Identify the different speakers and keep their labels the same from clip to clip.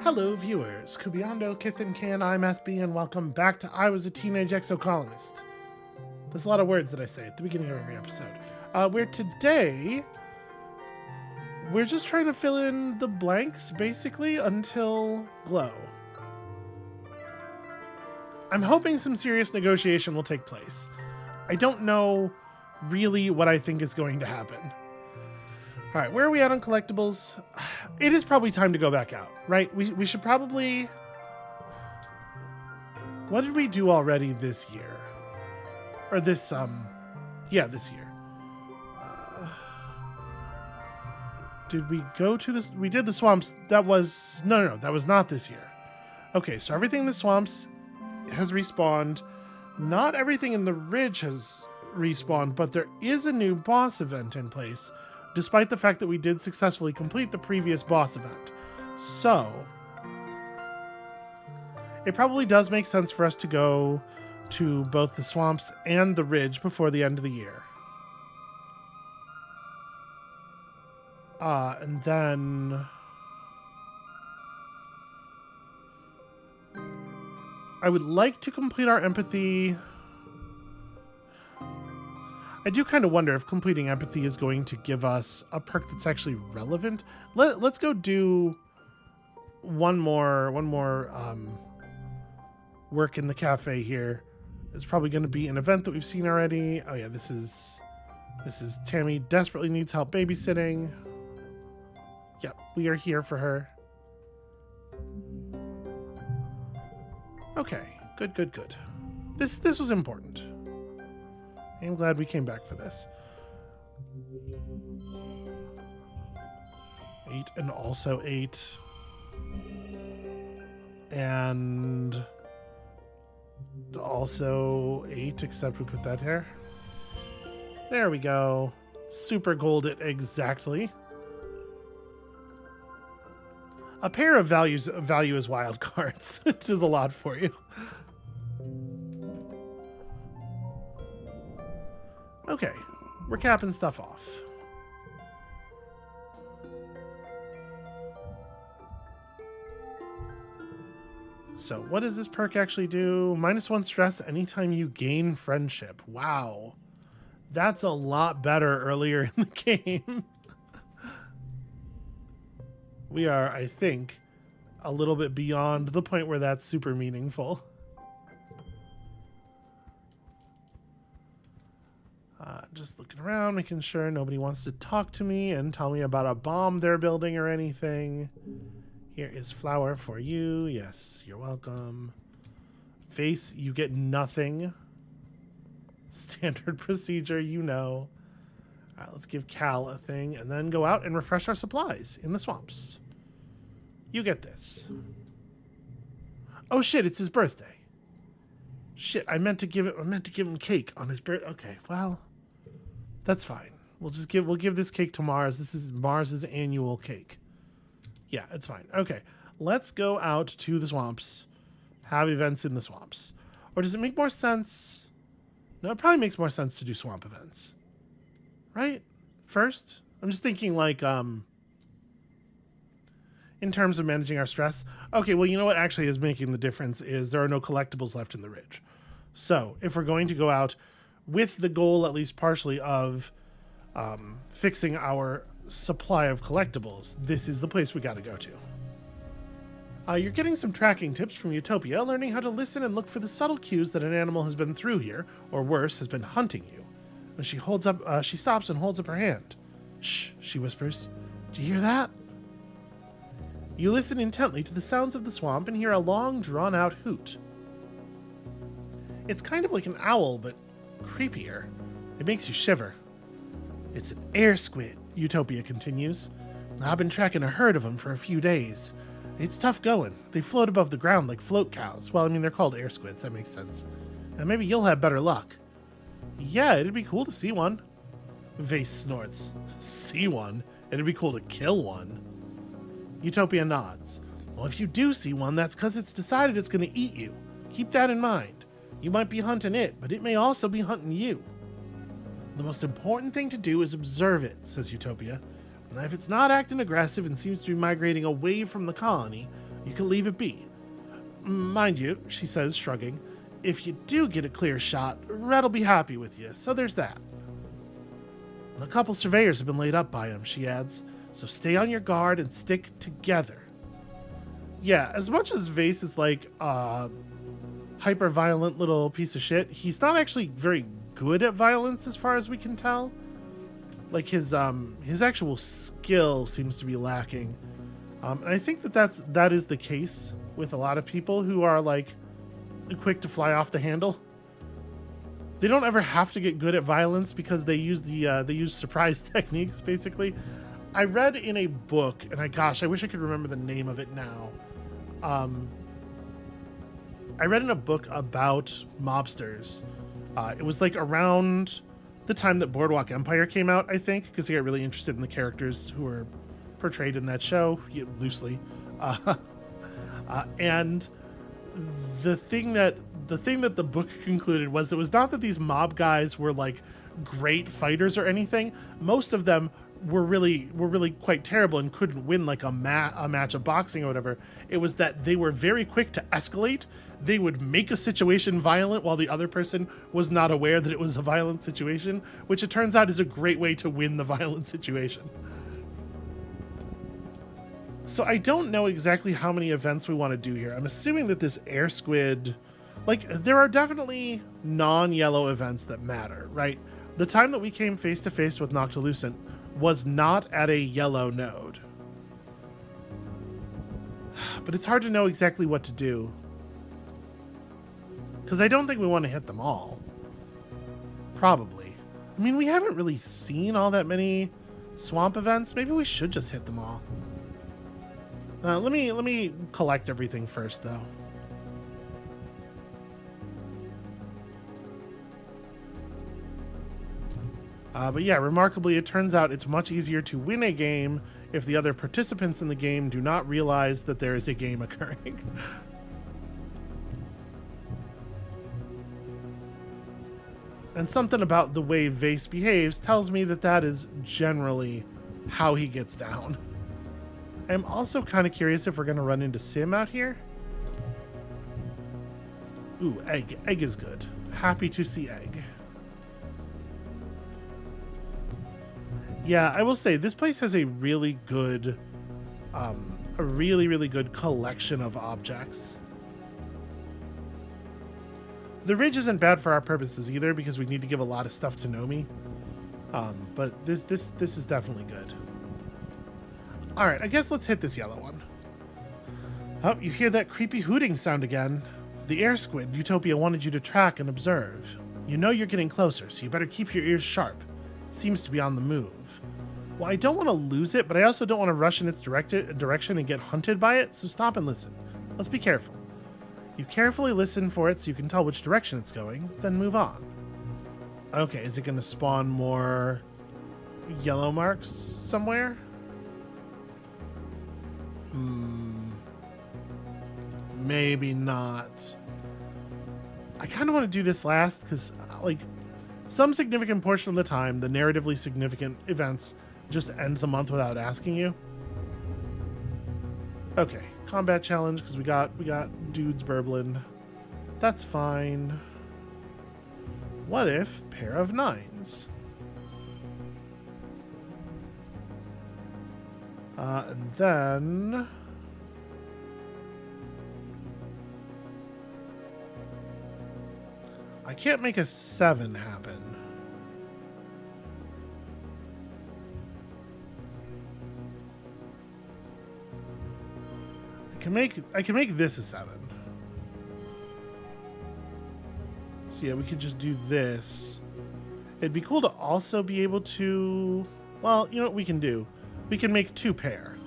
Speaker 1: Hello viewers, Kubiando, Kithin, Can, I'm SB, and welcome back to I Was a Teenage Exocolonist. There's a lot of words that I say at the beginning of every episode. We're just trying to fill in the blanks, basically, until Glow. I'm hoping some serious negotiation will take place. I don't know really what I think is going to happen. All right, where are we at on collectibles? It is probably time to go back out, right? We should probably... What did we do already this year? Or this, this year. Did we go to this? We did the swamps. That was... No, that was not this year. Okay, so everything in the swamps has respawned. Not everything in the ridge has respawned, but there is a new boss event in place, despite the fact that we did successfully complete the previous boss event. So, it probably does make sense for us to go to both the swamps and the ridge before the end of the year. And then... I would like to complete our empathy... I do kind of wonder if completing empathy is going to give us a perk that's actually relevant. Let's go do one more work in the cafe here. It's probably going to be an event that we've seen already. Oh yeah, this is Tammy desperately needs help babysitting. Yep, we are here for her. Okay, good. This was important. I'm glad we came back for this. 8 and also 8. And also 8, except we put that here. There we go. Super gold it exactly. A pair of value as wild cards, which is a lot for you. Okay, we're capping stuff off. So what does this perk actually do? -1 stress anytime you gain friendship. Wow. That's a lot better earlier in the game. We are, I think, a little bit beyond the point where that's super meaningful. Just looking around, making sure nobody wants to talk to me and tell me about a bomb they're building or anything. Here is flour for you. Yes, you're welcome. Face, you get nothing. Standard procedure, you know. All right, let's give Cal a thing and then go out and refresh our supplies in the swamps. You get this. Oh shit, it's his birthday. Shit, I meant to give him cake on his birthday. Okay, well, that's fine. We'll give this cake to Mars. This is Mars's annual cake. Yeah, it's fine. Okay, let's go out to the swamps. Have events in the swamps. Or does it make more sense? No, it probably makes more sense to do swamp events. Right? First? I'm just thinking like, in terms of managing our stress. Okay, well, you know what actually is making the difference is there are no collectibles left in the ridge. So if we're going to go out with the goal, at least partially, of fixing our supply of collectibles, this is the place we got to go to. You're getting some tracking tips from Utopia, learning how to listen and look for the subtle cues that an animal has been through here, or worse, has been hunting you. When she stops and holds up her hand. Shh, she whispers. Do you hear that? You listen intently to the sounds of the swamp and hear a long, drawn-out hoot. It's kind of like an owl, but creepier. It makes you shiver. It's an air squid, Utopia continues. I've been tracking a herd of them for a few days. It's tough going. They float above the ground like float cows. Well, I mean, they're called air squids. That makes sense. And maybe you'll have better luck. Yeah, it'd be cool to see one. Vase snorts. See one? It'd be cool to kill one. Utopia nods. Well, if you do see one, that's because it's decided it's going to eat you. Keep that in mind. You might be hunting it, but it may also be hunting you. The most important thing to do is observe it, says Utopia. And if it's not acting aggressive and seems to be migrating away from the colony, you can leave it be. Mind you, she says, shrugging, if you do get a clear shot, Red'll be happy with you, so there's that. A couple surveyors have been laid up by him, she adds, so stay on your guard and stick together. Yeah, as much as Vase is like a hyper-violent little piece of shit, he's not actually very good at violence as far as we can tell. Like his actual skill seems to be lacking. And I think that is the case with a lot of people who are like quick to fly off the handle. They don't ever have to get good at violence because they use surprise techniques, basically. I read in a book, and I wish I could remember the name of it now. I read in a book about mobsters. It was like around the time that Boardwalk Empire came out, I think, because I got really interested in the characters who were portrayed in that show, loosely. And the thing that the book concluded was it was not that these mob guys were like great fighters or anything. Most of them were really quite terrible and couldn't win like a match of boxing or whatever. It was that they were very quick to escalate. They would make a situation violent while the other person was not aware that it was a violent situation, which it turns out is a great way to win the violent situation. So I don't know exactly how many events we want to do here. I'm assuming that this air squid, like, there are definitely non-yellow events that matter, right? The time that we came face to face with Noctilucent was not at a yellow node. But it's hard to know exactly what to do, because I don't think we want to hit them all. Probably. I mean, we haven't really seen all that many swamp events. Maybe we should just hit them all. Let me collect everything first, though. But yeah, remarkably, it turns out it's much easier to win a game if the other participants in the game do not realize that there is a game occurring. And something about the way Vase behaves tells me that that is generally how he gets down. I'm also kind of curious if we're going to run into Sim out here. Ooh, egg. Egg is good. Happy to see egg. Yeah, I will say this place has a really good, really good collection of objects. The ridge isn't bad for our purposes either because we need to give a lot of stuff to Nomi. But this is definitely good. All right, I guess let's hit this yellow one. Oh, you hear that creepy hooting sound again. The air squid Utopia wanted you to track and observe. You know you're getting closer, so you better keep your ears sharp. It seems to be on the move. Well, I don't want to lose it, but I also don't want to rush in its direction and get hunted by it, so stop and listen. Let's be careful. You carefully listen for it so you can tell which direction it's going, then move on. Okay, is it going to spawn more yellow marks somewhere? Maybe not. I kind of want to do this last because, like, some significant portion of the time, the narratively significant events just end the month without asking you. Okay, combat challenge because we got dudes burbling. That's fine. What if pair of nines? And then I can't make a 7 happen. I can make this a 7. So yeah, we could just do this. It'd be cool to also be able to, well, you know what we can do? We can make 2 pair.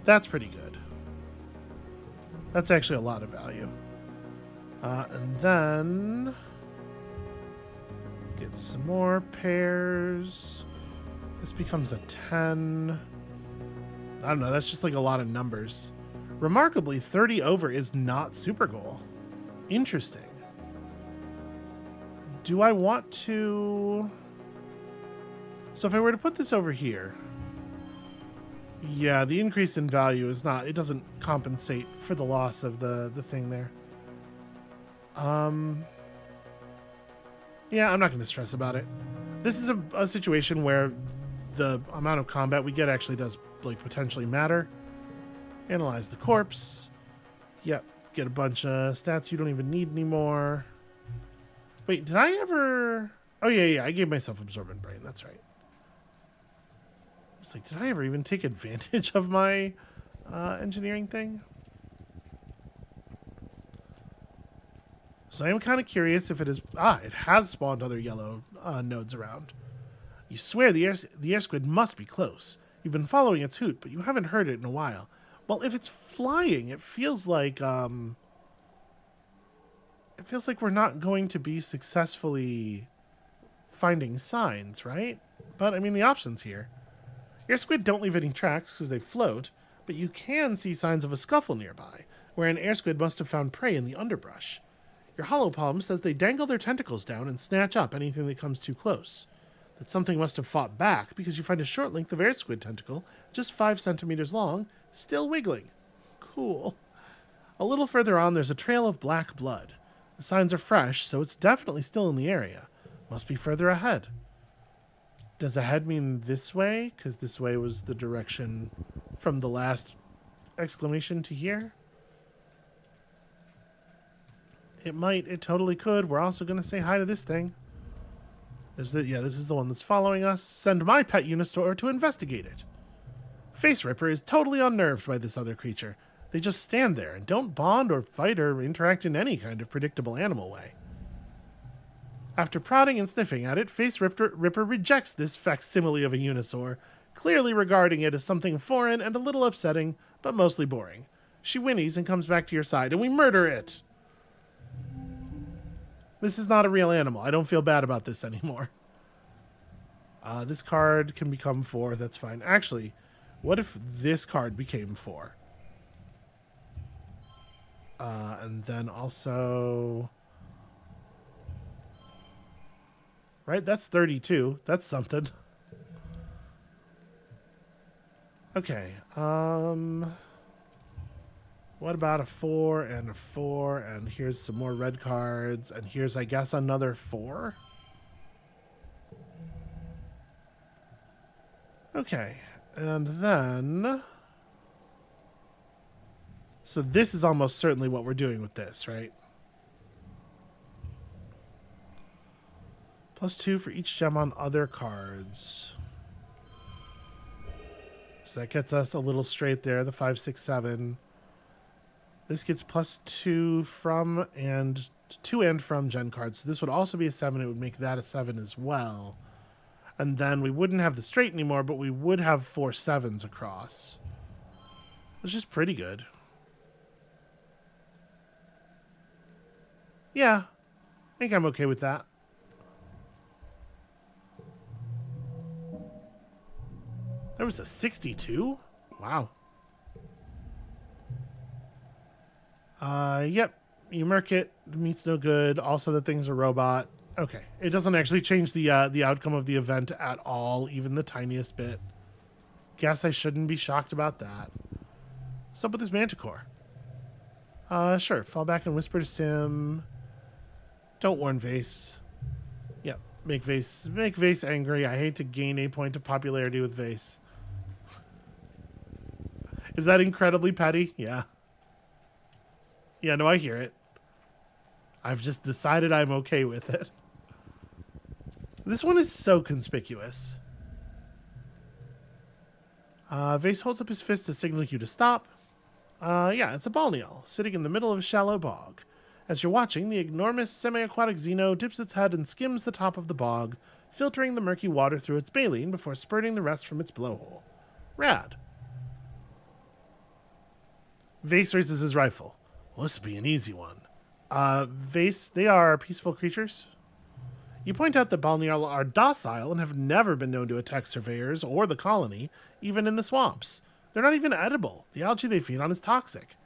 Speaker 1: That's pretty good. That's actually a lot of value. And then get some more pairs. This becomes a 10. I don't know, that's just like a lot of numbers. Remarkably, 30 over is not super goal. Interesting. Do I want to... So if I were to put this over here, Yeah, the increase in value is not, it doesn't compensate for the loss of the thing there. Yeah, I'm not going to stress about it. This is a situation where the amount of combat we get actually does like potentially matter. Analyze the corpse. Yep, get a bunch of stats you don't even need anymore. Wait, did I ever... Oh, yeah, I gave myself Absorbent Brain. That's right. It's like, did I ever even take advantage of my engineering thing? So I am kind of curious if it is... it has spawned other yellow nodes around. You swear the air squid must be close. You've been following its hoot, but you haven't heard it in a while. Well, if it's flying, it feels like we're not going to be successfully finding signs, right? But I mean, the options here. Air squid don't leave any tracks because they float, but you can see signs of a scuffle nearby, where an air squid must have found prey in the underbrush. Your holopalm says they dangle their tentacles down and snatch up anything that comes too close. That something must have fought back because you find a short length of air squid tentacle, just 5 centimeters long, still wiggling. Cool. A little further on, there's a trail of black blood. The signs are fresh, so it's definitely still in the area. Must be further ahead. Does ahead mean this way? Because this way was the direction from the last exclamation to here. It might. It totally could. We're also going to say hi to this thing. This is the one that's following us. Send my pet Unisaur to investigate it. Face Ripper is totally unnerved by this other creature. They just stand there and don't bond or fight or interact in any kind of predictable animal way. After prodding and sniffing at it, Face Ripper rejects this facsimile of a Unisaur, clearly regarding it as something foreign and a little upsetting, but mostly boring. She whinnies and comes back to your side, and we murder it! This is not a real animal. I don't feel bad about this anymore. This card can become 4. That's fine. Actually, what if this card became 4? And then also... Right? That's 32. That's something. Okay. What about a 4 and a 4? And here's some more red cards. And here's, I guess, another 4. Okay. And then... So this is almost certainly what we're doing with this, right? +2 for each gem on other cards. So that gets us a little straight there, the 5, 6, 7. This gets +2 from and to and from gen cards. So this would also be a 7. It would make that a 7 as well. And then we wouldn't have the straight anymore, but we would have 4 7s across. Which is pretty good. Yeah, I think I'm okay with that. There was a 62? Wow. Yep. You murk it. The meat's no good. Also, the thing's a robot. Okay. It doesn't actually change the outcome of the event at all, even the tiniest bit. Guess I shouldn't be shocked about that. What's up with this Manticore? Sure. Fall back and whisper to Sim. Don't warn Vase. Yep. Make Vase angry. I hate to gain a point of popularity with Vase. Is that incredibly petty? Yeah. Yeah, no, I hear it. I've just decided I'm okay with it. This one is so conspicuous. Vase holds up his fist to signal you to stop. Yeah, it's a Balneal, sitting in the middle of a shallow bog. As you're watching, the enormous semi-aquatic Xeno dips its head and skims the top of the bog, filtering the murky water through its baleen before spurting the rest from its blowhole. Rad. Vase raises his rifle. Well, this will be an easy one. Vase, they are peaceful creatures. You point out that Balneal are docile and have never been known to attack surveyors or the colony, even in the swamps. They're not even edible. The algae they feed on is toxic.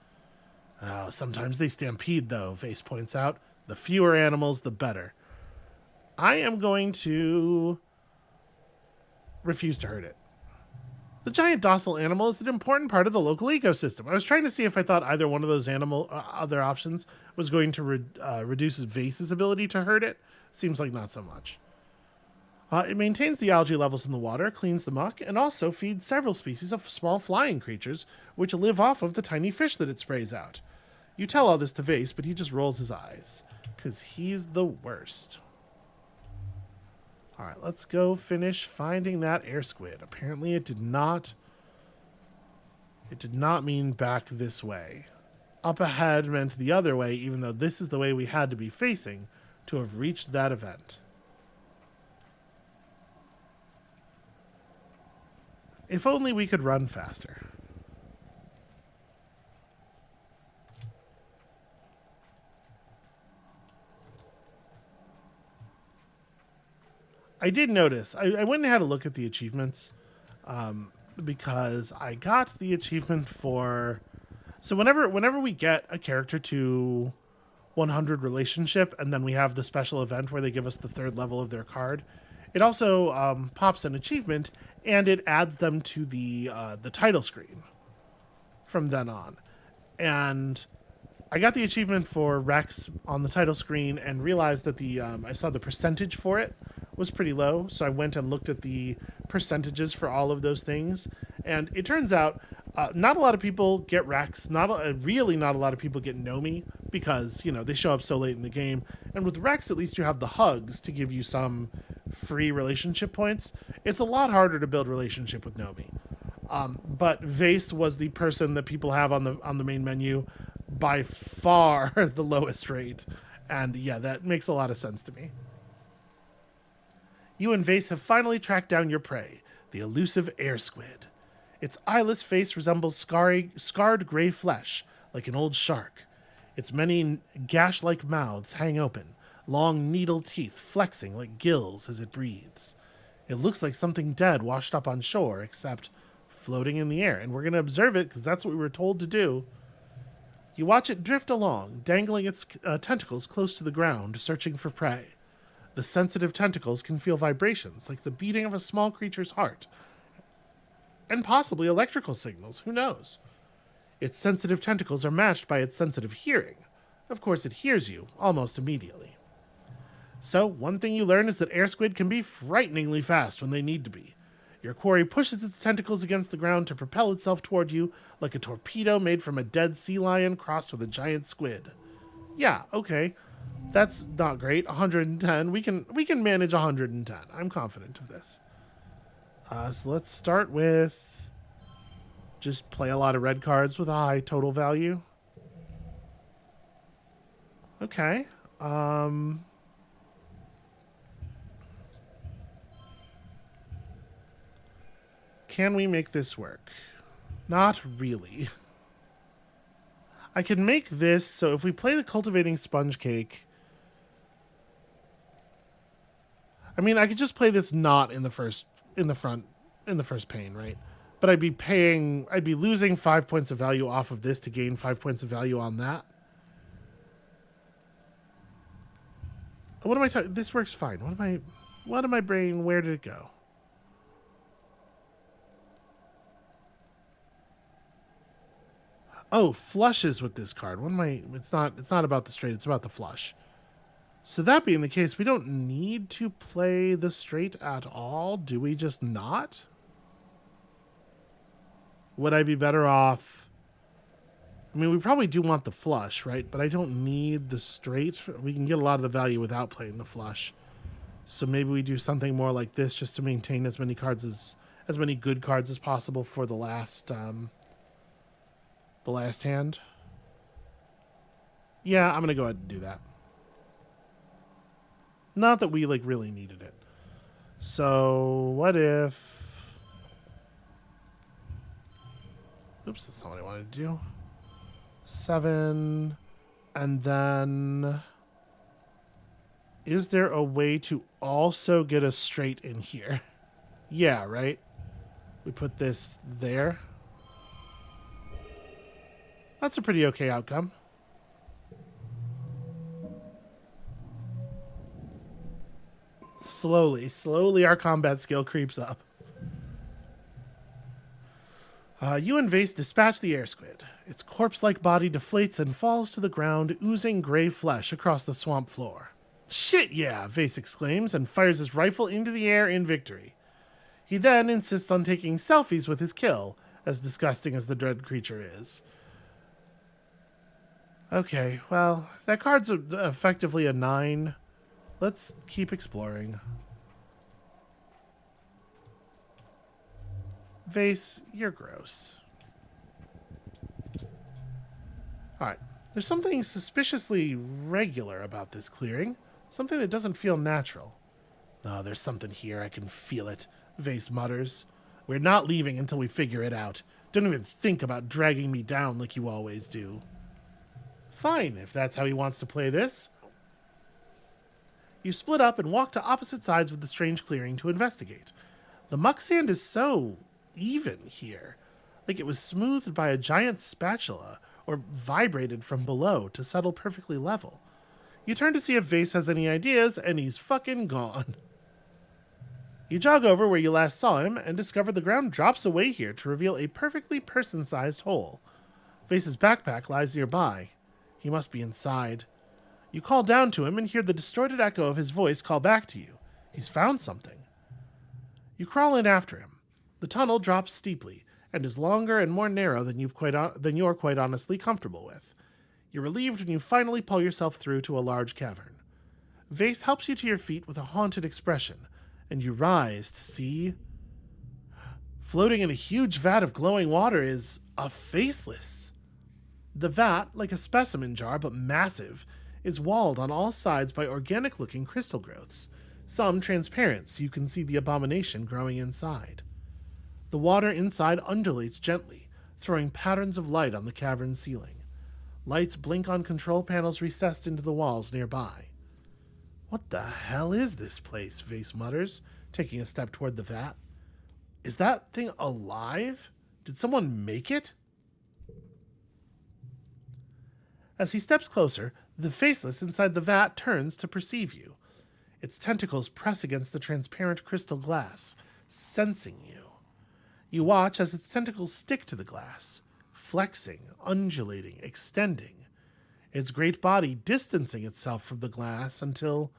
Speaker 1: Oh, sometimes they stampede, though, Vase points out. The fewer animals, the better. I am going to refuse to hurt it. The giant docile animal is an important part of the local ecosystem. I was trying to see if I thought either one of those other options was going to reduce Vase's ability to hurt it. Seems like not so much. It maintains the algae levels in the water, cleans the muck, and also feeds several species of small flying creatures, which live off of the tiny fish that it sprays out. You tell all this to Vase, but he just rolls his eyes, because he's the worst. All right, let's go finish finding that air squid. Apparently it did not mean back this way. Up ahead meant the other way, even though this is the way we had to be facing to have reached that event. If only we could run faster. I did notice. I went and had a look at the achievements because I got the achievement for... So whenever we get a character to 100 relationship and then we have the special event where they give us the 3rd level of their card, it also pops an achievement and it adds them to the title screen from then on. And I got the achievement for Rex on the title screen and realized that I saw the percentage for it was pretty low. So I went and looked at the percentages for all of those things. And it turns out not a lot of people get Rex. Really not a lot of people get Nomi because, they show up so late in the game. And with Rex, at least you have the hugs to give you some free relationship points. It's a lot harder to build relationship with Nomi. But Vase was the person that people have on the main menu by far the lowest rate. And yeah, that makes a lot of sense to me. You and Vase have finally tracked down your prey, the elusive air squid. Its eyeless face resembles scarred gray flesh, like an old shark. Its many gash-like mouths hang open, long needle teeth flexing like gills as it breathes. It looks like something dead washed up on shore, except floating in the air. And we're going to observe it because that's what we were told to do. You watch it drift along, dangling its tentacles close to the ground, searching for prey. The sensitive tentacles can feel vibrations like the beating of a small creature's heart. And possibly electrical signals, who knows? Its sensitive tentacles are matched by its sensitive hearing. Of course, it hears you almost immediately. So, one thing you learn is that air squid can be frighteningly fast when they need to be. Your quarry pushes its tentacles against the ground to propel itself toward you like a torpedo made from a dead sea lion crossed with a giant squid. Yeah, okay. That's not great. 110. We can manage 110. I'm confident of this. So let's start with just play a lot of red cards with a high total value. Okay. Can we make this work? Not really. I can make this so if we play the cultivating sponge cake, I mean, I could just play this not in the first pane, right? But I'd be losing 5 points of value off of this to gain 5 points of value on that. What am I talking? This works fine. What am I brain? Where did it go? Oh, flushes with this card. It's not about the straight, it's about the flush. So that being the case, we don't need to play the straight at all. Do we just not? Would I be better off? I mean, we probably do want the flush, right? But I don't need the straight. We can get a lot of the value without playing the flush. So maybe we do something more like this just to maintain as many good cards as possible for the last hand. Yeah, I'm going to go ahead and do that. Not that we really needed it. So what if... Oops, that's not what I wanted to do. 7. And then... Is there a way to also get a straight in here? Yeah, right? We put this there. That's a pretty okay outcome. Slowly our combat skill creeps up. You and Vase dispatch the air squid. Its corpse-like body deflates and falls to the ground, oozing gray flesh across the swamp floor. Shit, yeah, Vase exclaims and fires his rifle into the air in victory. He then insists on taking selfies with his kill, as disgusting as the dread creature is. Okay, well, that card's effectively a 9. Let's keep exploring. Vase, you're gross. Alright, there's something suspiciously regular about this clearing. Something that doesn't feel natural. Oh, there's something here, I can feel it, Vase mutters. We're not leaving until we figure it out. Don't even think about dragging me down like you always do. Fine, if that's how he wants to play this. You split up and walk to opposite sides of the strange clearing to investigate. The muck sand is so even here, like it was smoothed by a giant spatula or vibrated from below to settle perfectly level. You turn to see if Vase has any ideas, and he's fucking gone. You jog over where you last saw him and discover the ground drops away here to reveal a perfectly person-sized hole. Vase's backpack lies nearby. He must be inside. You call down to him and hear the distorted echo of his voice call back to you. He's found something. You crawl in after him. The tunnel drops steeply and is longer and more narrow than you're quite honestly comfortable with. You're relieved when you finally pull yourself through to a large cavern. Vase helps you to your feet with a haunted expression, and you rise to see... Floating in a huge vat of glowing water is a faceless. The vat, like a specimen jar but massive, is walled on all sides by organic-looking crystal growths, some transparent so you can see the abomination growing inside. The water inside undulates gently, throwing patterns of light on the cavern's ceiling. Lights blink on control panels recessed into the walls nearby. What the hell is this place? Vase mutters, taking a step toward the vat. Is that thing alive? Did someone make it? As he steps closer, the faceless inside the vat turns to perceive you. Its tentacles press against the transparent crystal glass, sensing you. You watch as its tentacles stick to the glass, flexing, undulating, extending. Its great body distancing itself from the glass until...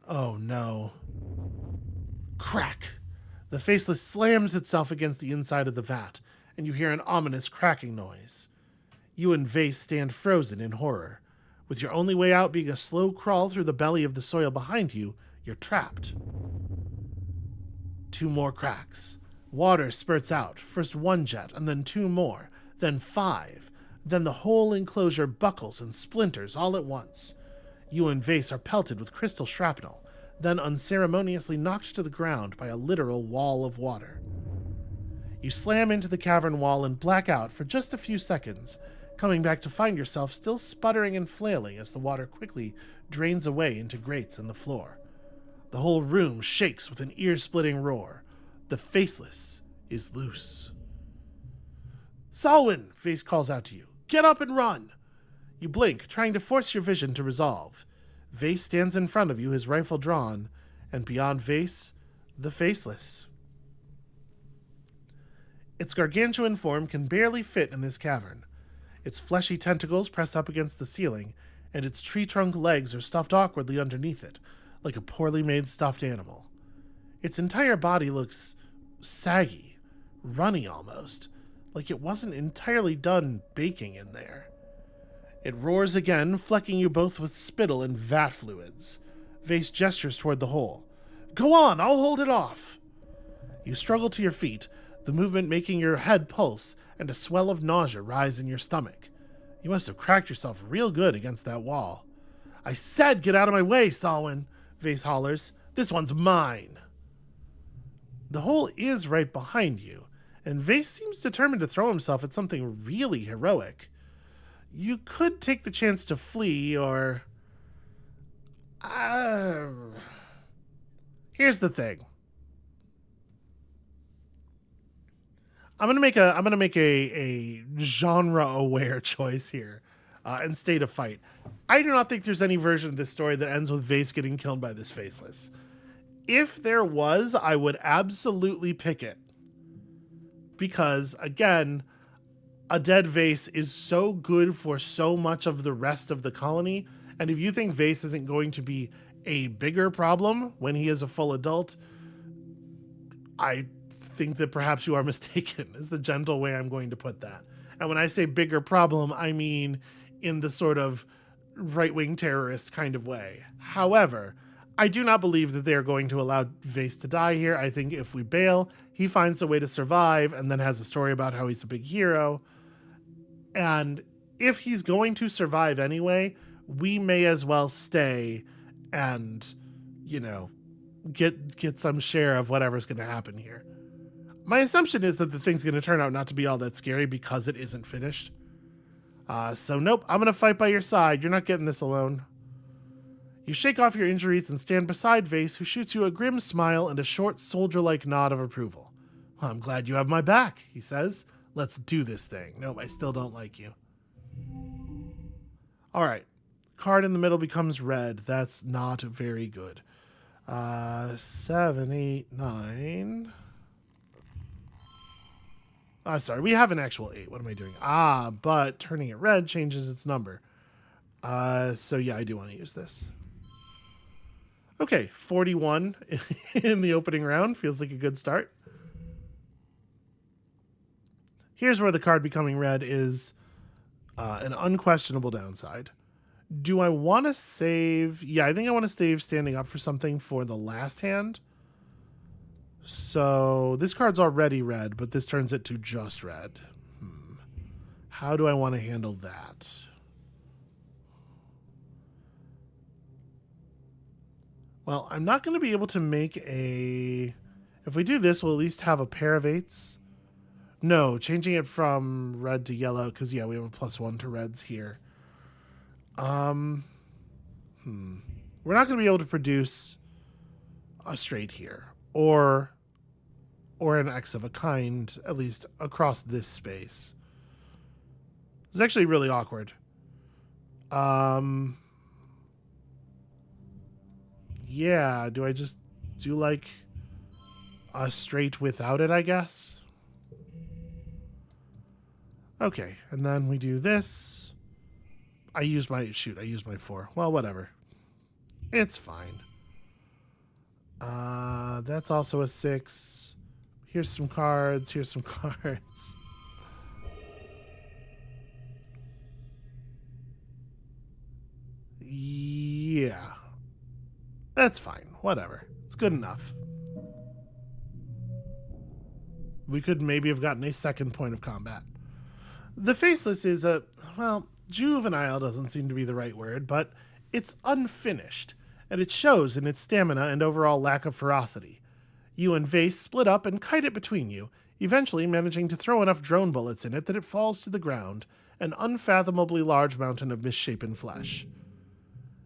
Speaker 1: Oh no. Crack! The faceless slams itself against the inside of the vat, and you hear an ominous cracking noise. You and Vase stand frozen in horror. With your only way out being a slow crawl through the belly of the soil behind you, you're trapped. 2 more cracks. Water spurts out, first 1 jet, and then 2 more, then 5. Then the whole enclosure buckles and splinters all at once. You and Vase are pelted with crystal shrapnel, then unceremoniously knocked to the ground by a literal wall of water. You slam into the cavern wall and black out for just a few seconds, coming back to find yourself still sputtering and flailing as the water quickly drains away into grates in the floor. The whole room shakes with an ear-splitting roar. The faceless is loose. Selwyn, Vase calls out to you. Get up and run! You blink, trying to force your vision to resolve. Vase stands in front of you, his rifle drawn, and beyond Vase, the faceless. Its gargantuan form can barely fit in this cavern. Its fleshy tentacles press up against the ceiling, and its tree-trunk legs are stuffed awkwardly underneath it, like a poorly made stuffed animal. Its entire body looks saggy, runny almost, like it wasn't entirely done baking in there. It roars again, flecking you both with spittle and vat fluids. Vase gestures toward the hole. Go on, I'll hold it off. You struggle to your feet, the movement making your head pulse and a swell of nausea rise in your stomach. You must have cracked yourself real good against that wall. I said get out of my way, Selwyn, Vase hollers. This one's mine. The hole is right behind you, and Vase seems determined to throw himself at something really heroic. You could take the chance to flee, or... Here's the thing. I'm gonna make a genre-aware choice here, and state a fight. I do not think there's any version of this story that ends with Vase getting killed by this faceless. If there was, I would absolutely pick it. because, again, a dead vase is so good for so much of the rest of the colony. And if you think Vase isn't going to be a bigger problem when he is a full adult, I think that perhaps you are mistaken, is the gentle way I'm going to put that. And when I say bigger problem, I mean in the sort of right-wing terrorist kind of way. However, I do not believe that they are going to allow Vase to die here. I think if we bail, he finds a way to survive and then has a story about how he's a big hero. And if he's going to survive anyway, we may as well stay and, get some share of whatever's going to happen here. My assumption is that the thing's going to turn out not to be all that scary because it isn't finished. So nope, I'm going to fight by your side. You're not getting this alone. You shake off your injuries and stand beside Vase, who shoots you a grim smile and a short soldier-like nod of approval. Well, I'm glad you have my back, he says. Let's do this thing. Nope, I still don't like you. All right. Card in the middle becomes red. That's not very good. 7, 8, 9. Sorry, we have an actual 8. What am I doing? But turning it red changes its number. So yeah, I do want to use this. Okay, 41 in the opening round. Feels like a good start. Here's where the card becoming red is an unquestionable downside. Do I want to save? Yeah, I think I want to save standing up for something for the last hand. So this card's already red, but this turns it to just red. How do I want to handle that? Well, I'm not going to be able to make a... If we do this, we'll at least have a pair of 8s. No, changing it from red to yellow, because, yeah, we have a +1 to reds here. We're not going to be able to produce a straight here, or an X of a kind, at least across this space. It's actually really awkward. Yeah, do I just do like a straight without it, I guess? Okay, and then we do this. I used my 4. Well, whatever. It's fine. That's also a 6. Here's some cards. Here's some cards. Yeah. That's fine. Whatever. It's good enough. We could maybe have gotten a second point of combat. The Faceless is juvenile doesn't seem to be the right word, but it's unfinished, and it shows in its stamina and overall lack of ferocity. You and Vase split up and kite it between you, eventually managing to throw enough drone bullets in it that it falls to the ground, an unfathomably large mountain of misshapen flesh.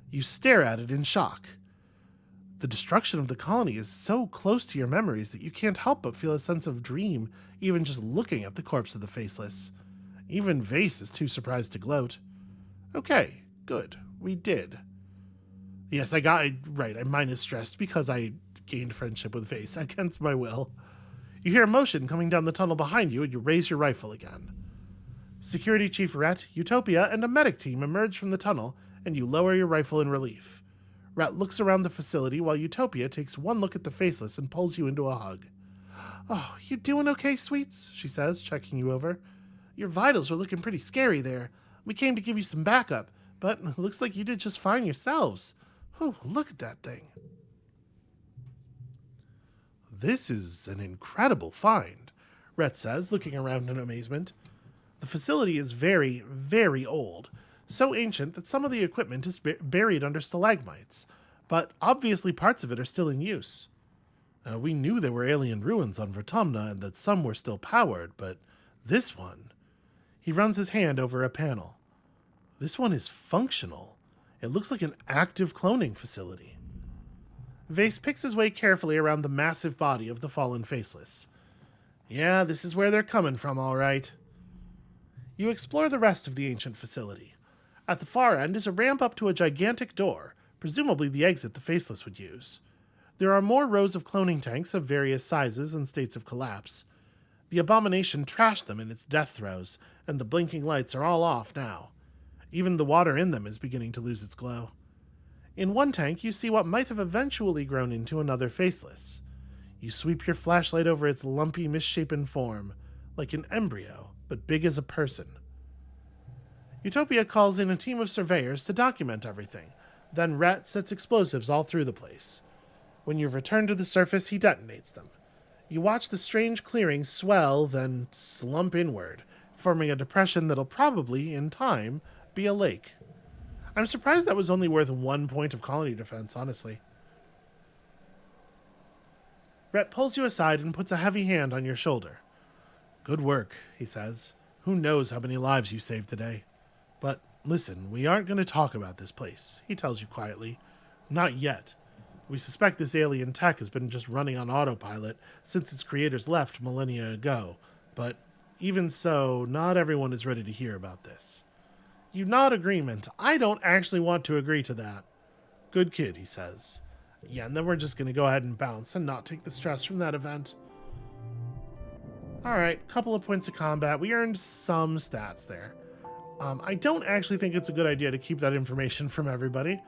Speaker 1: You stare at it in shock. The destruction of the colony is so close to your memories that you can't help but feel a sense of dream even just looking at the corpse of the Faceless. Even Vase is too surprised to gloat. Okay, good. We did. Yes, I got it right. I'm minus stressed because I gained friendship with Vase against my will. You hear a motion coming down the tunnel behind you and you raise your rifle again. Security Chief Rhett, Utopia, and a medic team emerge from the tunnel and you lower your rifle in relief. Rhett looks around the facility while Utopia takes one look at the Faceless and pulls you into a hug. Oh, you doing okay, sweets? She says, checking you over. Your vitals are looking pretty scary there. We came to give you some backup, but it looks like you did just fine yourselves. Oh, look at that thing. This is an incredible find, Rhett says, looking around in amazement. The facility is very, very old, so ancient that some of the equipment is buried under stalagmites, but obviously parts of it are still in use. We knew there were alien ruins on Vertumna and that some were still powered, but this one... He runs his hand over a panel. This one is functional. It looks like an active cloning facility. Vase picks his way carefully around the massive body of the fallen Faceless. Yeah, this is where they're coming from, all right. You explore the rest of the ancient facility. At the far end is a ramp up to a gigantic door, presumably the exit the Faceless would use. There are more rows of cloning tanks of various sizes and states of collapse. The abomination trashed them in its death throes, and the blinking lights are all off now. Even the water in them is beginning to lose its glow. In one tank, you see what might have eventually grown into another faceless. You sweep your flashlight over its lumpy, misshapen form, like an embryo, but big as a person. Utopia calls in a team of surveyors to document everything. Then Rhett sets explosives all through the place. When you've returned to the surface, he detonates them. You watch the strange clearing swell, then slump inward, forming a depression that'll probably, in time, be a lake. I'm surprised that was only worth 1 point of colony defense, honestly. Rhett pulls you aside and puts a heavy hand on your shoulder. Good work, he says. Who knows how many lives you saved today? But listen, we aren't going to talk about this place, he tells you quietly. Not yet. We suspect this alien tech has been just running on autopilot since its creators left millennia ago, but even so, not everyone is ready to hear about this. You nod agreement. I don't actually want to agree to that. Good kid, he says. Yeah, and then we're just going to go ahead and bounce and not take the stress from that event. Alright, couple of points of combat. We earned some stats there. I don't actually think it's a good idea to keep that information from everybody.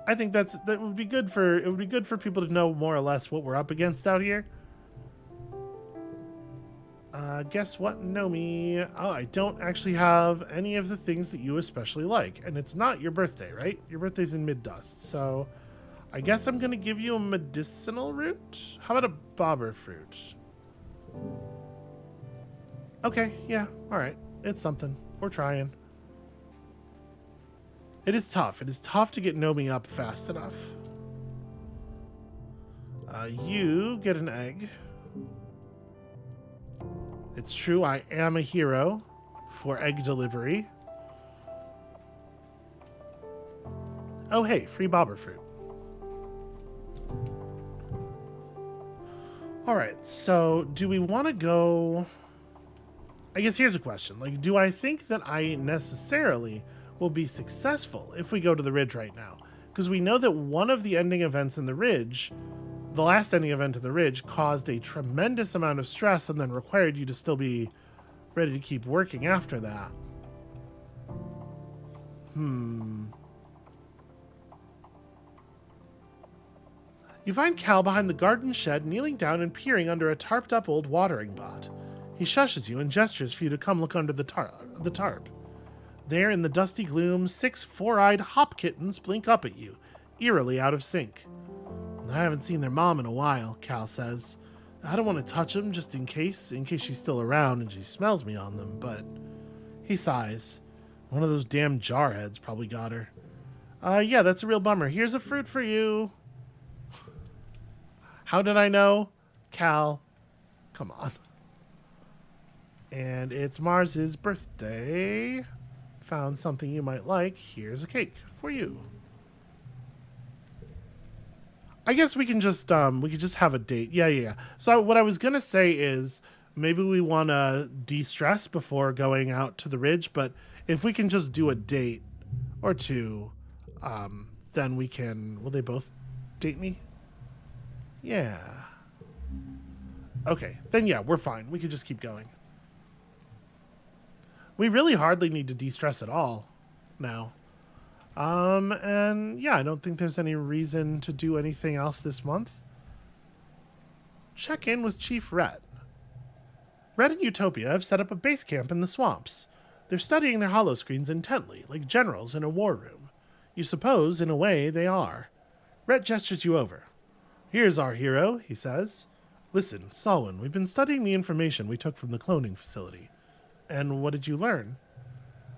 Speaker 1: I think that would be good for people to know more or less what we're up against out here. Guess what, Nomi? Oh, I don't actually have any of the things that you especially like, and it's not your birthday, right? Your birthday's in mid-dust, so I guess I'm gonna give you a medicinal root. How about a bobber fruit? Okay, yeah, all right. It's something. We're trying. It is tough. It is tough to get Nomi up fast enough. You get an egg. It's true, I am a hero for egg delivery. Oh, hey, free bobber fruit. All right, so do we want to go... I guess here's a question. Like, do I think that I necessarily will be successful if we go to the Ridge right now? Because we know that one of the ending events in the Ridge, the last ending event of the Ridge, caused a tremendous amount of stress and then required you to still be ready to keep working after that. You find Cal behind the garden shed, kneeling down and peering under a tarped-up old watering pot. He shushes you and gestures for you to come look under the tarp. There, in the dusty gloom, 6 four-eyed hop kittens blink up at you, eerily out of sync. I haven't seen their mom in a while, Cal says. I don't want to touch them just in case she's still around and she smells me on them, but... He sighs. One of those damn jarheads probably got her. Yeah, that's a real bummer. Here's a fruit for you. How did I know? Cal, come on. And it's Mars's birthday. Found something you might like. Here's a cake for you. I guess we can just have a date. Yeah. So what I was gonna say is maybe we want to de-stress before going out to the Ridge, but if we can just do a date or two, then we can. Will they both date me? Yeah. Okay, then yeah, we're fine. We could just keep going. We really hardly need to de-stress at all now. And yeah, I don't think there's any reason to do anything else this month. Check in with Chief Rhett. Rhett and Utopia have set up a base camp in the swamps. They're studying their holoscreens intently, like generals in a war room. You suppose, in a way, they are. Rhett gestures you over. Here's our hero, he says. Listen, Solwyn, we've been studying the information we took from the cloning facility. And what did you learn?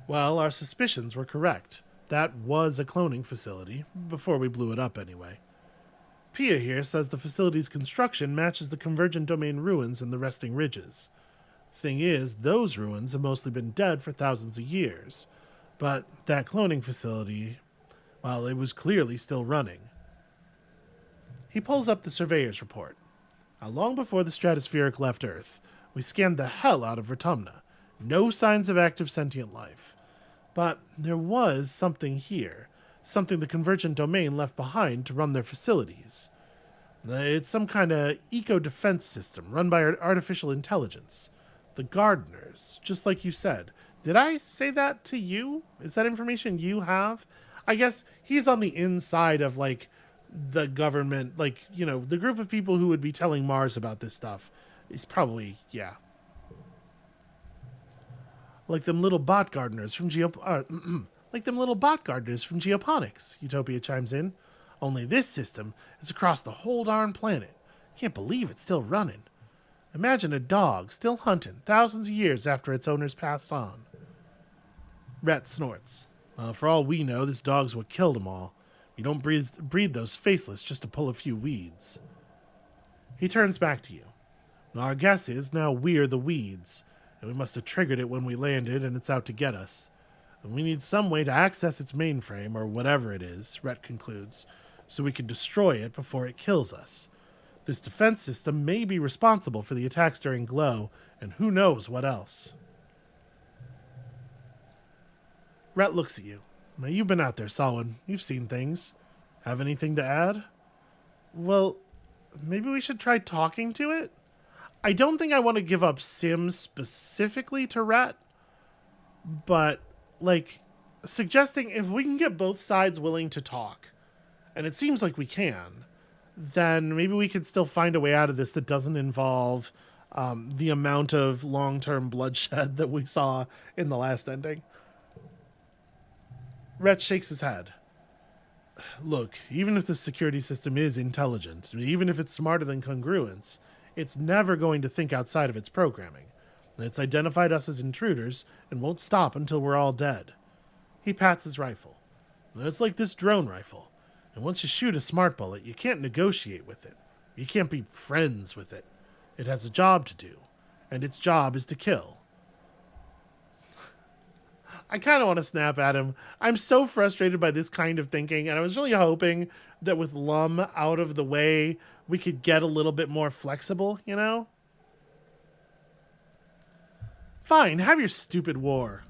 Speaker 1: Well, our suspicions were correct. That was a cloning facility, before we blew it up anyway. Pia here says the facility's construction matches the Convergent Domain ruins in the Resting Ridges. Thing is, those ruins have mostly been dead for thousands of years. But that cloning facility, well, it was clearly still running. He pulls up the surveyor's report. Long before the stratospheric left Earth, we scanned the hell out of Rotumna. No signs of active sentient life. But there was something here. Something the Convergent Domain left behind to run their facilities. It's some kind of eco-defense system run by artificial intelligence. The gardeners, just like you said. Did I say that to you? Is that information you have? I guess he's on the inside of, like, the government, like, you know, the group of people who would be telling Mars about this stuff. He's probably, yeah. Like them little bot gardeners from like them little bot gardeners from Geoponics, Utopia chimes in. Only this system is across the whole darn planet. Can't believe it's still running. Imagine a dog still hunting thousands of years after its owners passed on. Rhett snorts. Well, for all we know, this dog's what killed them all. You don't breed those faceless just to pull a few weeds. He turns back to you. Our guess is now we're the weeds, and we must have triggered it when we landed, and it's out to get us. And we need some way to access its mainframe, or whatever it is, Rhett concludes, so we can destroy it before it kills us. This defense system may be responsible for the attacks during Glow, and who knows what else. Rhett looks at you. Now, you've been out there, Solwyn. You've seen things. Have anything to add? Well, maybe we should try talking to it? I don't think I want to give up Sim specifically to Rhett, but, like, suggesting if we can get both sides willing to talk, and it seems like we can, then maybe we could still find a way out of this that doesn't involve the amount of long-term bloodshed that we saw in the last ending. Rhett shakes his head. Look, even if the security system is intelligent, even if it's smarter than congruence, it's never going to think outside of its programming. It's identified us as intruders and won't stop until we're all dead. He pats his rifle. It's like this drone rifle. And once you shoot a smart bullet, you can't negotiate with it. You can't be friends with it. It has a job to do, and its job is to kill. I kind of want to snap at him. I'm so frustrated by this kind of thinking, and I was really hoping that with Lum out of the way, we could get a little bit more flexible, you know? Fine, have your stupid war.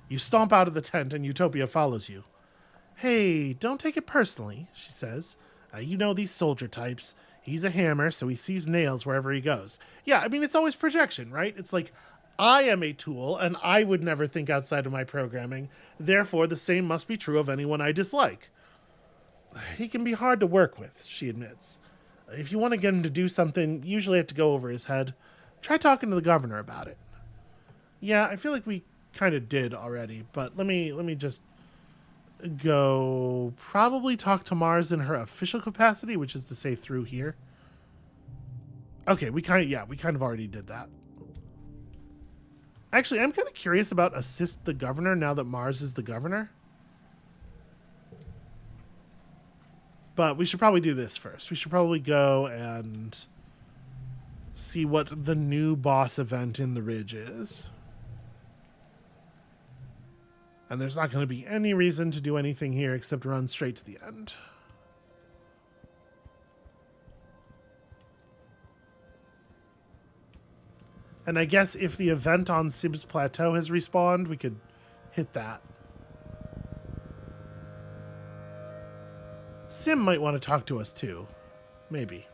Speaker 1: You stomp out of the tent, and Utopia follows you. Hey, don't take it personally, she says. You know these soldier types. He's a hammer, so he sees nails wherever he goes. Yeah, I mean, it's always projection, right? It's like, I am a tool, and I would never think outside of my programming. Therefore, the same must be true of anyone I dislike. He can be hard to work with, she admits. If you want to get him to do something, you usually have to go over his head. Try talking to the governor about it. Yeah, I feel like we kind of did already, but let me just go probably talk to Mars in her official capacity, which is to say through here. Okay, we kind of already did that. Actually, I'm kind of curious about assist the governor now that Mars is the governor. But we should probably do this first. We should probably go and see what the new boss event in the Ridge is. And there's not going to be any reason to do anything here except run straight to the end. And I guess if the event on Sim's Plateau has respawned, we could hit that. Sim might want to talk to us too. Maybe.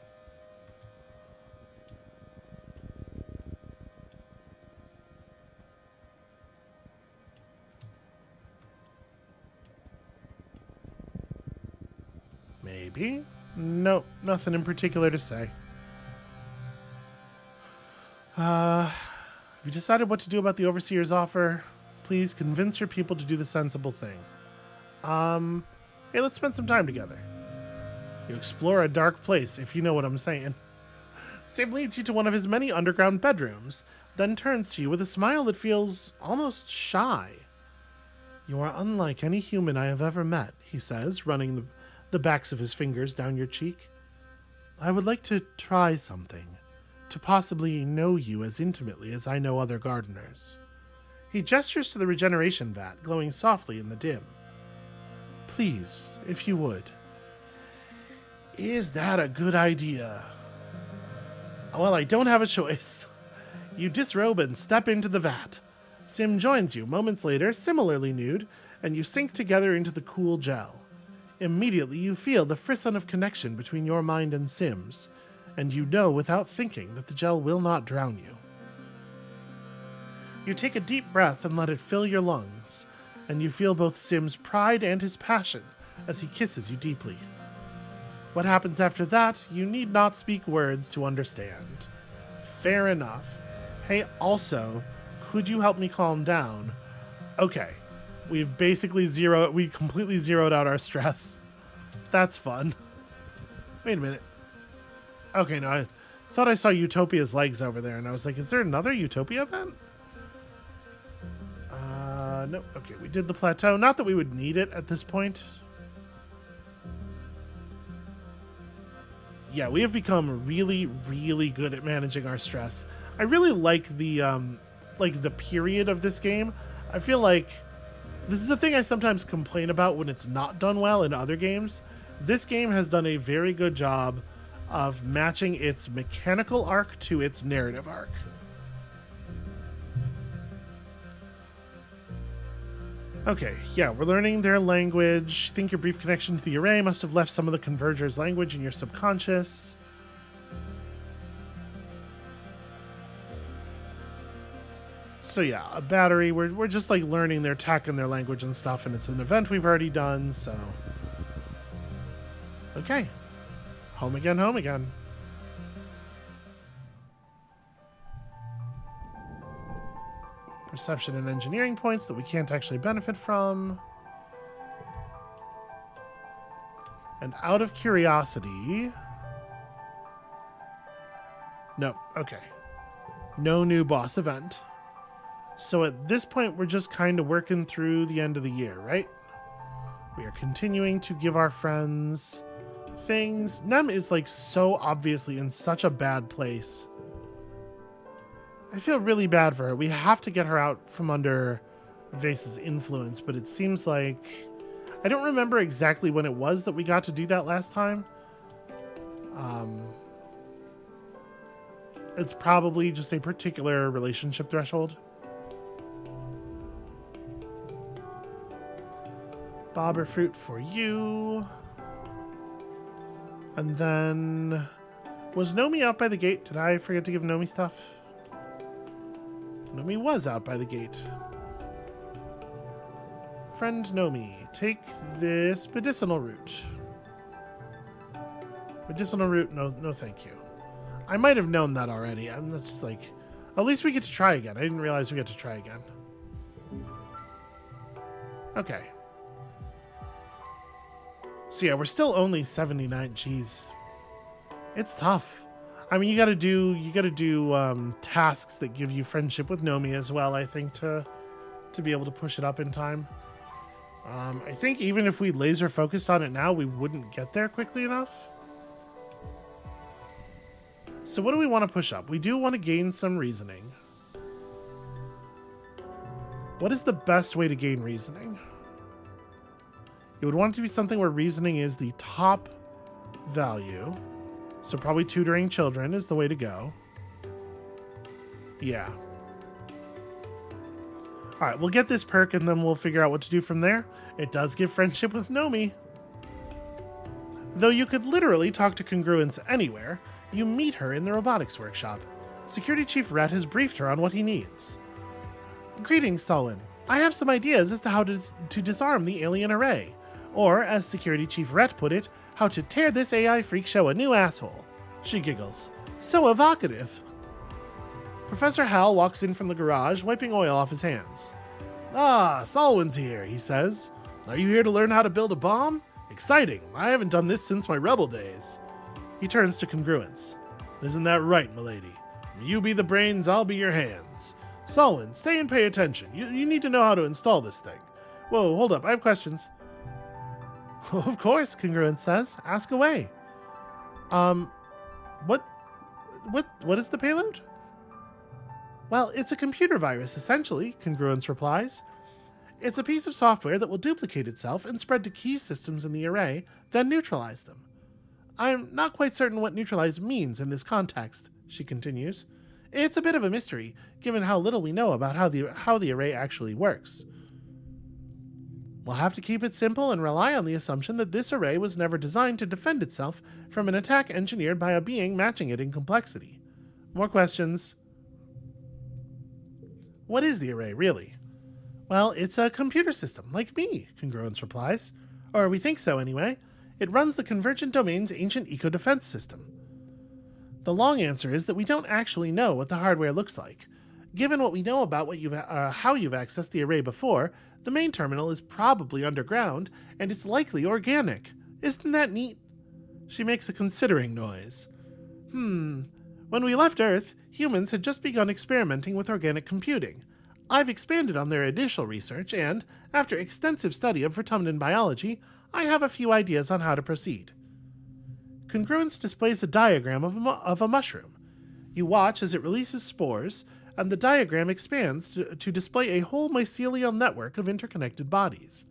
Speaker 1: Maybe. Nope, nothing in particular to say. Have you decided what to do about the Overseer's offer? Please convince your people to do the sensible thing. Hey, let's spend some time together. You explore a dark place, if you know what I'm saying. Sim leads you to one of his many underground bedrooms, then turns to you with a smile that feels almost shy. You are unlike any human I have ever met, he says, running the backs of his fingers down your cheek. I would like to try something. To possibly know you as intimately as I know other gardeners. He gestures to the regeneration vat, glowing softly in the dim. Please, if you would. Is that a good idea? Well, I don't have a choice. You disrobe and step into the vat. Sim joins you moments later, similarly nude, and you sink together into the cool gel. Immediately you feel the frisson of connection between your mind and Sim's, and you know without thinking that the gel will not drown you. You take a deep breath and let it fill your lungs, and you feel both Sim's pride and his passion as he kisses you deeply. What happens after that, you need not speak words to understand. Fair enough. Hey, also, could you help me calm down? Okay, we completely zeroed out our stress. That's fun. Wait a minute. Okay, no, I thought I saw Utopia's legs over there, and I was like, is there another Utopia event? No. Okay, we did the plateau. Not that we would need it at this point. Yeah, we have become really, really good at managing our stress. I really like the period of this game. I feel like this is a thing I sometimes complain about when it's not done well in other games. This game has done a very good job of matching its mechanical arc to its narrative arc. Okay, yeah, we're learning their language. Think your brief connection to the array must have left some of the Converger's language in your subconscious. So yeah, a battery. We're just like learning their tech and their language and stuff, and it's an event we've already done, so... Okay. Home again, home again. Perception and engineering points that we can't actually benefit from. And out of curiosity... No, okay. No new boss event. So at this point, we're just kind of working through the end of the year, right? We are continuing to give our friends things. Nem is like so obviously in such a bad place. I feel really bad for her. We have to get her out from under Vase's influence, but it seems like... I don't remember exactly when it was that we got to do that last time. It's probably just a particular relationship threshold. Bobber fruit for you. And then... Was Nomi out by the gate? Did I forget to give Nomi stuff? Nomi was out by the gate. Friend Nomi, take this medicinal root. Medicinal root, no thank you. I might have known that already. I'm just like... At least we get to try again. I didn't realize we get to try again. Okay. So yeah, we're still only 79. Jeez. It's tough. I mean, you gotta do tasks that give you friendship with Nomi as well, I think, to be able to push it up in time. I think even if we laser focused on it now, we wouldn't get there quickly enough. So what do we want to push up? We do want to gain some reasoning. What is the best way to gain reasoning? You would want it to be something where reasoning is the top value. So probably tutoring children is the way to go. Yeah. Alright, we'll get this perk and then we'll figure out what to do from there. It does give friendship with Nomi. Though you could literally talk to Congruence anywhere, you meet her in the robotics workshop. Security Chief Rhett has briefed her on what he needs. Greetings, Sullen. I have some ideas as to how to disarm the alien array. Or, as Security Chief Rhett put it, how to tear this AI freak show a new asshole. She giggles. So evocative. Professor Hal walks in from the garage, wiping oil off his hands. Ah, Solwyn's here, he says. Are you here to learn how to build a bomb? Exciting. I haven't done this since my rebel days. He turns to Congruence. Isn't that right, milady? You be the brains, I'll be your hands. Solwyn, stay and pay attention. You need to know how to install this thing. Whoa, hold up, I have questions. Of course, Congruence says. Ask away. What is the payload? Well, it's a computer virus, essentially, Congruence replies. It's a piece of software that will duplicate itself and spread to key systems in the array, then neutralize them. I'm not quite certain what neutralize means in this context, she continues. It's a bit of a mystery, given how little we know about how the array actually works. We'll have to keep it simple and rely on the assumption that this array was never designed to defend itself from an attack engineered by a being matching it in complexity. More questions? What is the array, really? Well, it's a computer system, like me, Congruence replies. Or we think so, anyway. It runs the Convergent Domain's ancient eco-defense system. The long answer is that we don't actually know what the hardware looks like. Given what we know about how you've accessed the array before, the main terminal is probably underground, and it's likely organic. Isn't that neat? She makes a considering noise. When we left Earth, humans had just begun experimenting with organic computing. I've expanded on their initial research, and, after extensive study of Vertumnan biology, I have a few ideas on how to proceed. Congruence displays a diagram of a mushroom. You watch as it releases spores, and the diagram expands to display a whole mycelial network of interconnected bodies.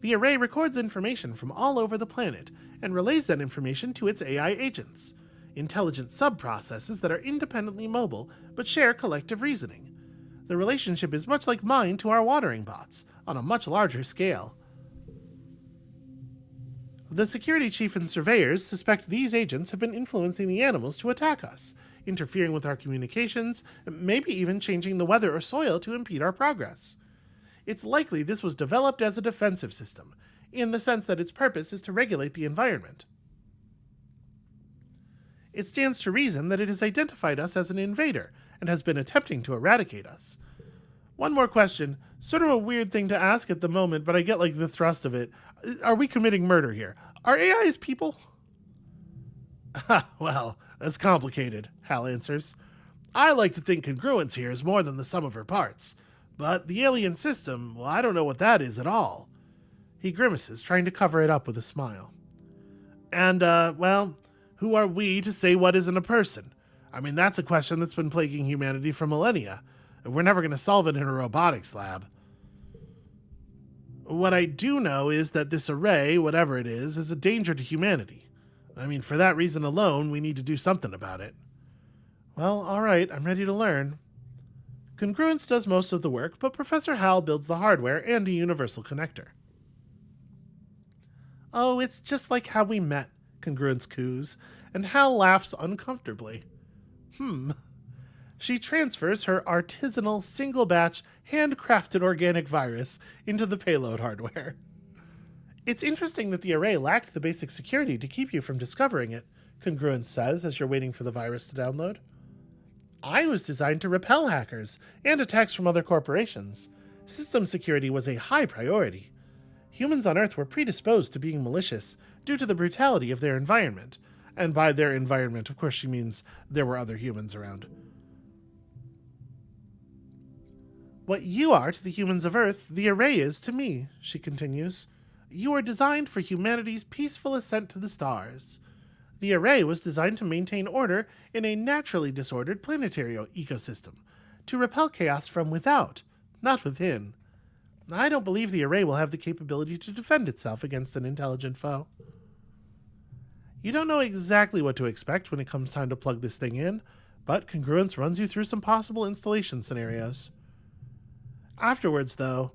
Speaker 1: The array records information from all over the planet and relays that information to its AI agents, intelligent sub-processes that are independently mobile but share collective reasoning. The relationship is much like mine to our watering bots, on a much larger scale. The security chief and surveyors suspect these agents have been influencing the animals to attack us, interfering with our communications, maybe even changing the weather or soil to impede our progress. It's likely this was developed as a defensive system, in the sense that its purpose is to regulate the environment. It stands to reason that it has identified us as an invader and has been attempting to eradicate us. One more question, sort of a weird thing to ask at the moment, but I get the thrust of it. Are we committing murder here? Are AIs people? Well, that's complicated, Hal answers. I like to think congruence here is more than the sum of her parts. But the alien system, well, I don't know what that is at all. He grimaces, trying to cover it up with a smile. And, who are we to say what isn't a person? I mean, that's a question that's been plaguing humanity for millennia. And we're never going to solve it in a robotics lab. What I do know is that this array, whatever it is a danger to humanity. I mean, for that reason alone, we need to do something about it. Well, all right, I'm ready to learn. Congruence does most of the work, but Professor Hal builds the hardware and a universal connector. Oh, it's just like how we met, Congruence coos, and Hal laughs uncomfortably. She transfers her artisanal, single-batch, handcrafted organic virus into the payload hardware. It's interesting that the array lacked the basic security to keep you from discovering it, Congruence says as you're waiting for the virus to download. I was designed to repel hackers and attacks from other corporations. System security was a high priority. Humans on Earth were predisposed to being malicious due to the brutality of their environment. And by their environment, of course, she means there were other humans around. What you are to the humans of Earth, the array is to me, she continues. You are designed for humanity's peaceful ascent to the stars. The array was designed to maintain order in a naturally disordered planetary ecosystem, to repel chaos from without, not within. I don't believe the array will have the capability to defend itself against an intelligent foe. You don't know exactly what to expect when it comes time to plug this thing in, but Congruence runs you through some possible installation scenarios. Afterwards, though,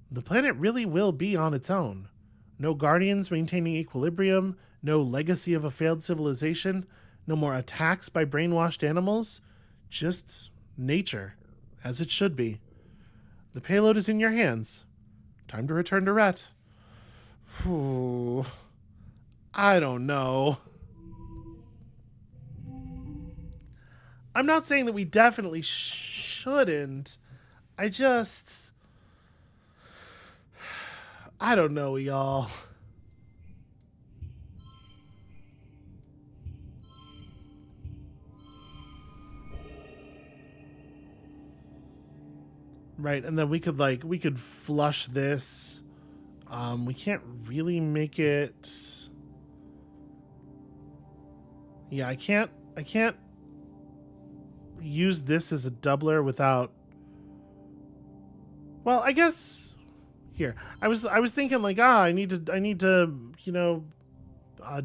Speaker 1: the planet really will be on its own. No guardians maintaining equilibrium, no legacy of a failed civilization, no more attacks by brainwashed animals, just nature, as it should be. The payload is in your hands. Time to return to Rhett. I don't know. I'm not saying that we definitely shouldn't. I don't know, y'all. Right, and then we could flush this. We can't really make it. Yeah, I can't use this as a doubler without. Well, I guess here. I was thinking I need to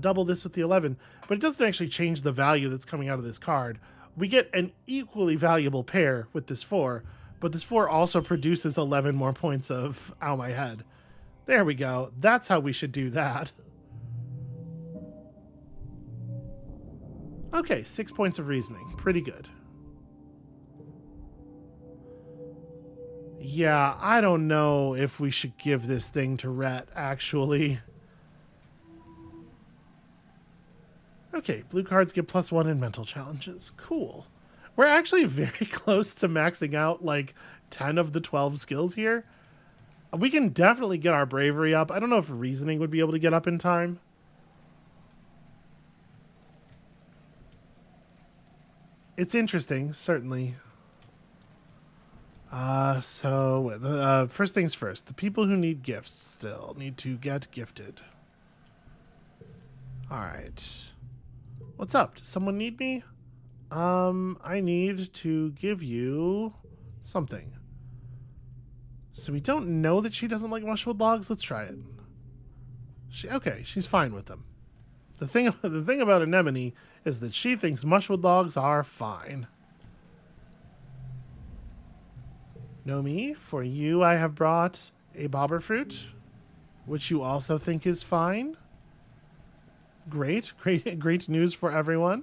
Speaker 1: double this with the 11, but it doesn't actually change the value that's coming out of this card. We get an equally valuable pair with this 4, but this 4 also produces 11 more points of ow my head. There we go. That's how we should do that. Okay, 6 points of reasoning. Pretty good. Yeah, I don't know if we should give this thing to Rhett, actually. Okay, blue cards get +1 in mental challenges. Cool. We're actually very close to maxing out like 10 of the 12 skills here. We can definitely get our bravery up. I don't know if reasoning would be able to get up in time. It's interesting, certainly. First things first. The people who need gifts still need to get gifted. All right. What's up? Does someone need me? I need to give you something. So we don't know that she doesn't like mushwood logs. Let's try it. Okay, she's fine with them. The thing about Anemone is that she thinks mushwood logs are fine. Nomi, for you I have brought a bobber fruit, which you also think is fine. Great news for everyone.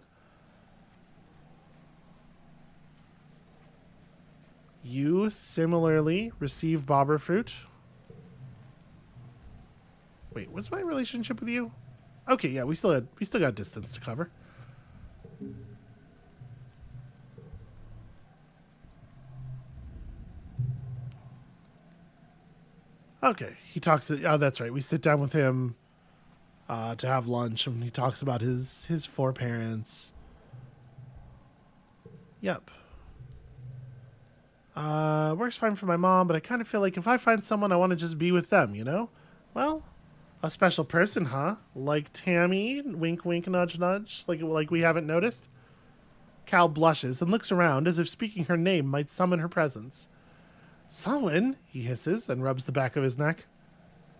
Speaker 1: You similarly receive bobber fruit. Wait, what's my relationship with you? Okay, yeah, we still got distance to cover. Okay, he talks. Oh, that's right. We sit down with him to have lunch, and he talks about his four parents. Yep. Works fine for my mom, but I kind of feel like if I find someone, I want to just be with them, you know? Well, a special person, huh? Like Tammy, wink, wink, nudge, nudge, like we haven't noticed? Cal blushes and looks around as if speaking her name might summon her presence. Someone, he hisses and rubs the back of his neck.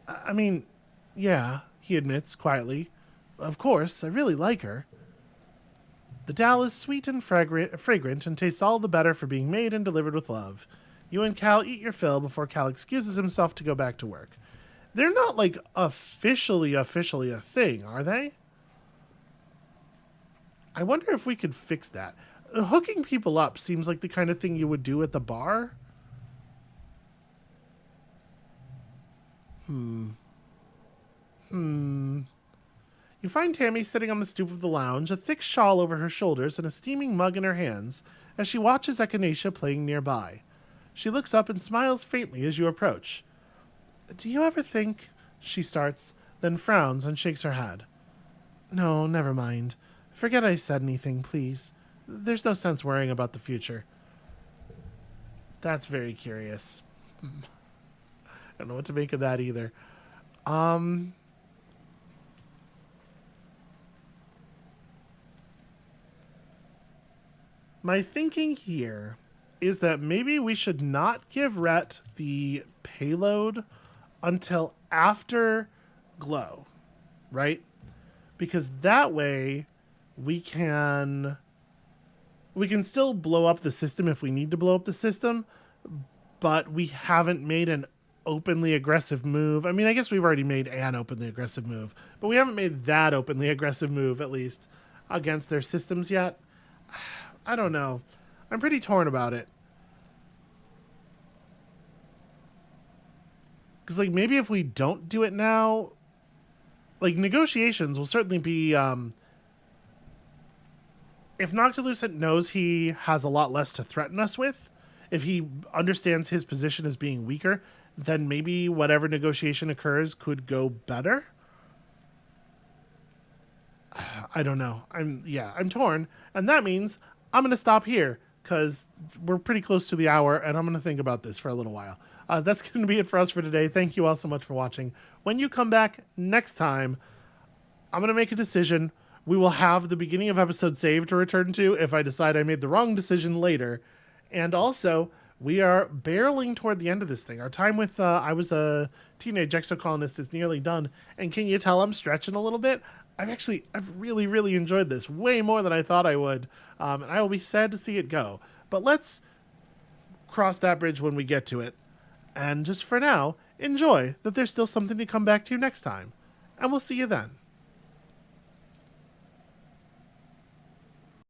Speaker 1: I mean, yeah, he admits quietly. Of course, I really like her. The dal is sweet and fragrant and tastes all the better for being made and delivered with love. You and Cal eat your fill before Cal excuses himself to go back to work. They're not, like, officially a thing, are they? I wonder if we could fix that. Hooking people up seems like the kind of thing you would do at the bar. You find Tammy sitting on the stoop of the lounge, a thick shawl over her shoulders and a steaming mug in her hands, as she watches Echinacea playing nearby. She looks up and smiles faintly as you approach. Do you ever think... She starts, then frowns and shakes her head. No, never mind. Forget I said anything, please. There's no sense worrying about the future. That's very curious. I don't know what to make of that either. My thinking here is that maybe we should not give Rhett the payload until after Glow, right? Because that way we can still blow up the system if we need to blow up the system, but we haven't made an openly aggressive move. I mean, I guess we've already made an openly aggressive move, but we haven't made that openly aggressive move, at least, against their systems yet. I don't know. I'm pretty torn about it. Because, like, maybe if we don't do it now, like, negotiations will certainly be, if Noctilucent knows he has a lot less to threaten us with, if he understands his position as being weaker, then maybe whatever negotiation occurs could go better. I don't know. I'm torn. And that means I'm going to stop here because we're pretty close to the hour and I'm going to think about this for a little while. That's going to be it for us for today. Thank you all so much for watching. When you come back next time, I'm going to make a decision. We will have the beginning of episode saved to return to if I decide I made the wrong decision later. And also, we are barreling toward the end of this thing. Our time with I Was A Teenage Exocolonist is nearly done. And can you tell I'm stretching a little bit? I've really, really enjoyed this way more than I thought I would. And I will be sad to see it go. But let's cross that bridge when we get to it. And just for now, enjoy that there's still something to come back to next time. And we'll see you then.